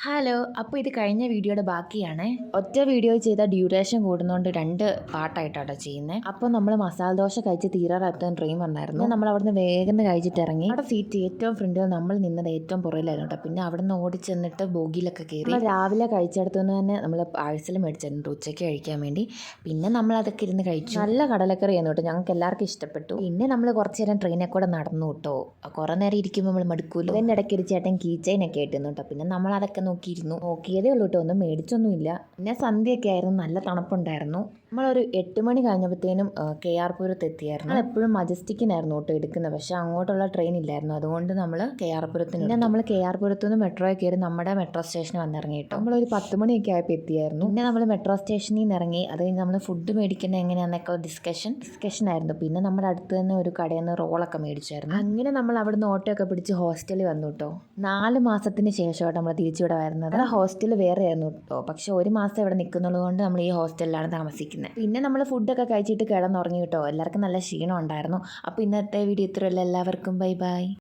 Hello. അപ്പോൾ ഇത് കഴിഞ്ഞ വീഡിയോയുടെ ബാക്കിയാണ്. ഒറ്റ വീഡിയോ ചെയ്ത ഡ്യൂറേഷൻ കൂടുന്നതുകൊണ്ട് 2 പാർട്ടായിട്ടാണ് ചെയ്യുന്നത്. അപ്പോൾ നമ്മൾ മസാല ദോശ കഴിച്ച് തീരാറായപ്പോൾ ട്രെയിൻ വന്നായിരുന്നു. നമ്മൾ അവിടുന്ന് വേഗം കഴിച്ചിട്ട് ഇറങ്ങി. അവിടെ സീറ്റ് ഏറ്റവും ഫ്രണ്ടിൽ, നമ്മൾ നിന്നത് ഏറ്റവും പുറകിലായിരുന്നു കേട്ടോ. പിന്നെ അവിടെ നിന്ന് ഓടി ചെന്നിട്ട് ബോഗിയിലൊക്കെ കയറി. രാവിലെ കഴിച്ചെടുത്തുനിന്ന് തന്നെ നമ്മൾ പാഴ്സൽ മേടിച്ചിട്ടുണ്ട് ഉച്ചയ്ക്ക് കഴിക്കാൻ വേണ്ടി. പിന്നെ നമ്മൾ അതൊക്കെ ഇരുന്ന് കഴിച്ചു. നല്ല കടലക്കറിയായിരുന്നു കേട്ടോ, ഞങ്ങൾക്ക് എല്ലാവർക്കും ഇഷ്ടപ്പെട്ടു. പിന്നെ നമ്മൾ കുറച്ച് നേരം ട്രെയിനെ കൂടെ നടന്നു കേട്ടോ. കുറേ നേരം ഇരിക്കുമ്പോൾ നമ്മൾ മടുക്കൂല്ലോ. അതിൻ്റെ ഇടയ്ക്ക് ഒരു ചേട്ടൻ കീ ചെയിനൊക്കെ ആയിട്ടിരുന്നു കേട്ടോ. പിന്നെ നമ്മൾ അതൊക്കെ നോക്കിയതേ ഉള്ളൂ കേട്ടോ, ഒന്നും മേടിച്ചൊന്നുമില്ല. പിന്നെ സന്ധ്യയൊക്കെ ആയിരുന്നു, നല്ല തണുപ്പുണ്ടായിരുന്നു. നമ്മളൊരു 8 മണി കഴിഞ്ഞപ്പോഴത്തേനും KR പുരത്ത് എത്തിയായിരുന്നു. നമ്മൾ എപ്പോഴും മജസ്റ്റിക്കിനായിരുന്നു കേട്ടോ എടുക്കുന്നത്, പക്ഷേ അങ്ങോട്ടുള്ള ട്രെയിൻ ഇല്ലായിരുന്നു. അതുകൊണ്ട് നമ്മൾ KR പുരത്തിന്. പിന്നെ നമ്മൾ KR പുരത്തു നിന്ന് മെട്രോയിൽ കയറി നമ്മുടെ മെട്രോ സ്റ്റേഷനിൽ വന്നിറങ്ങി കേട്ടോ. നമ്മളൊരു 10 മണിയൊക്കെ ആയപ്പോൾ എത്തിയായിരുന്നു. പിന്നെ നമ്മൾ മെട്രോ സ്റ്റേഷനിൽ നിന്ന് ഇറങ്ങി. അത് കഴിഞ്ഞ് നമ്മൾ ഫുഡ് മേടിക്കുന്നത് എങ്ങനെയാണെന്നൊക്കെ ഡിസ്കഷൻ ആയിരുന്നു. പിന്നെ നമ്മുടെ അടുത്ത് തന്നെ ഒരു കടയിൽ നിന്ന് റോളൊക്കെ മേടിച്ചായിരുന്നു. അങ്ങനെ നമ്മൾ അവിടുന്ന് ഓട്ടോ ഒക്കെ പിടിച്ച് ഹോസ്റ്റലിൽ വന്നു കേട്ടോ. 4 മാസത്തിന് ശേഷമായിട്ട് നമ്മൾ തിരിച്ചിവിടെ വരുന്നത്. ഹോസ്റ്റൽ വേറെ ആയിരുന്നു കേട്ടോ, പക്ഷെ 1 മാസം ഇവിടെ നിൽക്കുന്നുള്ളത് കൊണ്ട് നമ്മൾ ഈ ഹോസ്റ്റലിലാണ് താമസിക്കുന്നത്. പിന്നെ നമ്മൾ ഫുഡൊക്കെ കഴിച്ചിട്ട് കിടന്നുറങ്ങി കേട്ടോ. എല്ലാവർക്കും നല്ല ക്ഷീണം ഉണ്ടായിരുന്നു. അപ്പോൾ ഇന്നത്തെ വീഡിയോ ഇത്രയല്ല. എല്ലാവർക്കും ബൈ ബൈ.